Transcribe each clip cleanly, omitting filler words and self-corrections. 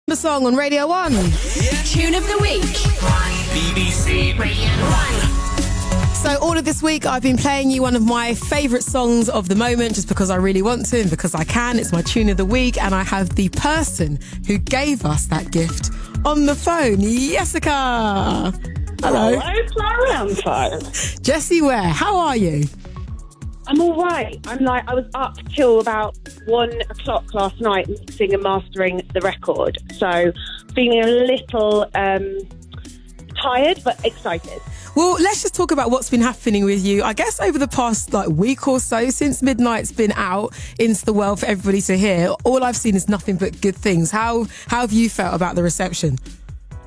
The song on Radio 1. Tune of the week. BBC Radio 1. So all of this week I've been playing you one of my favourite songs of the moment just because I really want to and because I can. It's my tune of the week and I have the person who gave us that gift on the phone. Jessica! Hello. Hello, Clara Amfo. Jessie Ware, how are you? I'm all right. I was up till about 1 o'clock last night mixing and mastering the record. So feeling a little tired but excited. Well, let's just talk about what's been happening with you. I guess over the past week or so, since Midnight's been out into the world for everybody to hear, all I've seen is nothing but good things. How have you felt about the reception?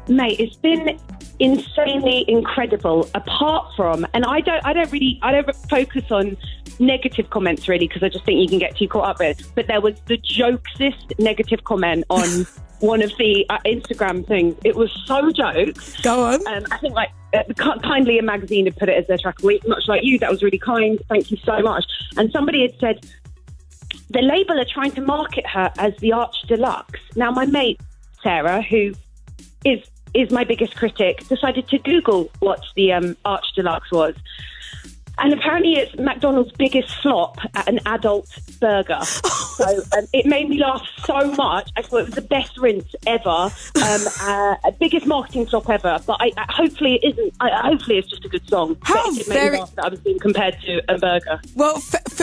Mate, it's been insanely incredible. Apart from, and I don't focus on negative comments really because I just think you can get too caught up with. But there was the jokesist negative comment on one of the Instagram things. It was so jokes. Go on. I think Kindly a magazine had put it as their track of the week, much like you. That was really kind. Thank you so much. And somebody had said the label are trying to market her as the Arch Deluxe. Now my mate Sarah, who is my biggest critic, decided to Google what the Arch Deluxe was. And apparently it's McDonald's biggest flop at an adult burger. So it made me laugh so much. I thought it was the best rinse ever, biggest marketing flop ever. But hopefully it isn't. Hopefully it's just a good song. It made me laugh that I was being compared to a burger. Well,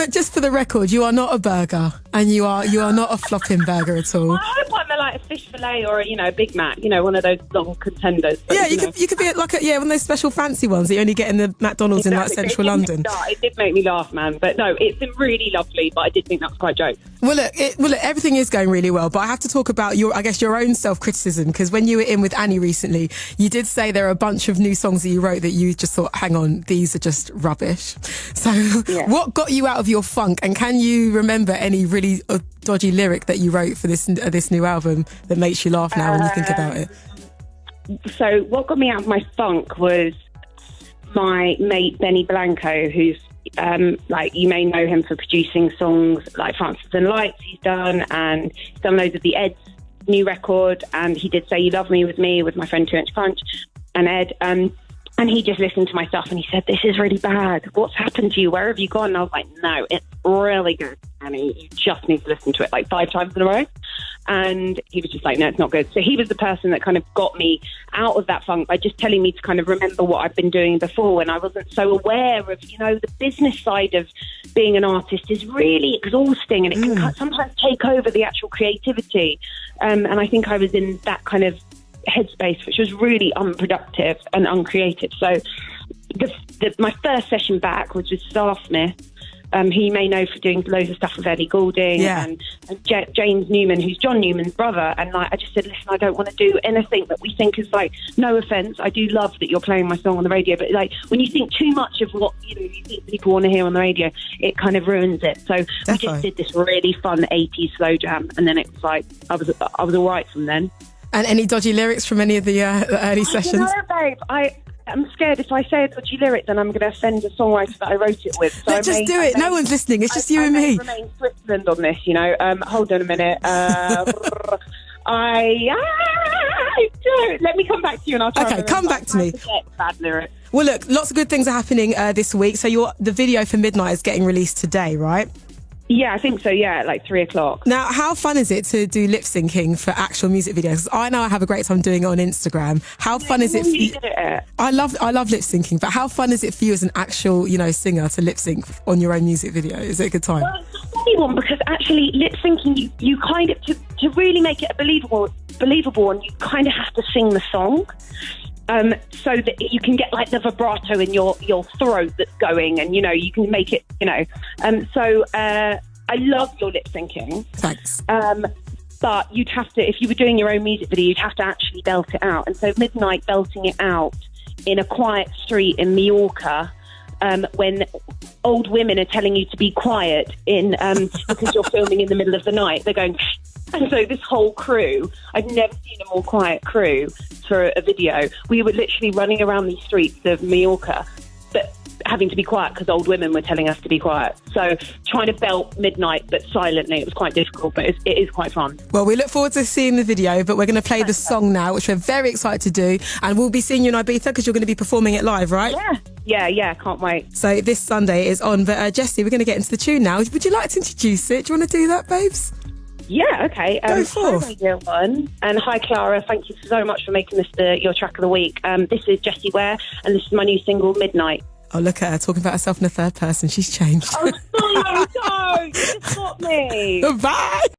just for the record, you are not a burger, and you are not a flopping burger at all. I hope I'm like a fish fillet or a Big Mac. One of those long contenders. But, yeah, you could be like one of those special fancy ones that you only get in the McDonald's in central London. It did make me laugh, man. But no, it's been really lovely. But I did think that was quite a joke. Well, look, everything is going really well. But I have to talk about your own self-criticism, because when you were in with Annie recently, you did say there are a bunch of new songs that you wrote that you just thought, hang on, these are just rubbish. So What got you out of your funk? And can you remember any really dodgy lyric that you wrote for this new album that makes you laugh now when you think about it? So what got me out of my funk was my mate Benny Blanco, who's you may know him for producing songs like Francis and Lights he's done, and he's done loads of the Ed's new record, and he did Say You Love Me with my friend 2 Inch Punch and Ed, and he just listened to my stuff and he said, this is really bad, what's happened to you, where have you gone? And I was like, no, it's really good, Annie, you just need to listen to it 5 times in a row. And he was just like, no, it's not good. So he was the person that kind of got me out of that funk by just telling me to kind of remember what I've been doing before, when I wasn't so aware of, the business side of being an artist is really exhausting, and it can sometimes take over the actual creativity. And I think I was in that kind of headspace, which was really unproductive and uncreative. So my first session back was with Star Smith, who you may know for doing loads of stuff with Ellie Goulding, and James Newman, who's John Newman's brother. And I just said, listen, I don't want to do anything that we think is no offence, I do love that you're playing my song on the radio, but when you think too much of what you think people want to hear on the radio, it kind of ruins it. So we just did this really fun 80s slow jam, and then it was I was all right from then. And any dodgy lyrics from any of the early sessions? No, babe. I'm scared if I say a dodgy lyric, then I'm going to offend the songwriter that I wrote it with. So just do it. No one's listening. It's just you and me. I remain Switzerland on this, Hold on a minute. Let me come back to you and I'll try. Okay, come back to me. Bad lyric. Well, look, lots of good things are happening this week. So the video for Midnight is getting released today, right? Yeah, I think so, yeah, 3 o'clock. Now, how fun is it to do lip syncing for actual music videos? I know I have a great time doing it on Instagram. How fun is it for you? I love lip syncing, but how fun is it for you as an actual, singer to lip sync on your own music video? Is it a good time? Well, it's a funny one, because actually lip syncing, you kind of, to really make it believable, and you kind of have to sing the song. So that you can get the vibrato in your throat that's going, and you can make it, so I love your lip syncing. Thanks. But you'd have to, if you were doing your own music video, you'd have to actually belt it out. And so Midnight belting it out in a quiet street in Mallorca, when old women are telling you to be quiet because you're filming in the middle of the night, they're going. And so this whole crew, I've never seen a more quiet crew for a video. We were literally running around these streets of Mallorca, but having to be quiet because old women were telling us to be quiet. So trying to belt Midnight but silently, it was quite difficult, but it is quite fun. Well, we look forward to seeing the video, but we're going to play the song now, which we're very excited to do. And we'll be seeing you in Ibiza because you're going to be performing it live, right? Yeah, can't wait. So this Sunday is on. But Jessie, we're going to get into the tune now. Would you like to introduce it? Do you want to do that, babes? Yeah, okay. Go forth. Hi, Radio 1. And hi, Clara. Thank you so much for making this your track of the week. This is Jessie Ware, and this is my new single, Midnight. Oh, look at her talking about herself in the third person. She's changed. Oh, no, you just got me. Bye.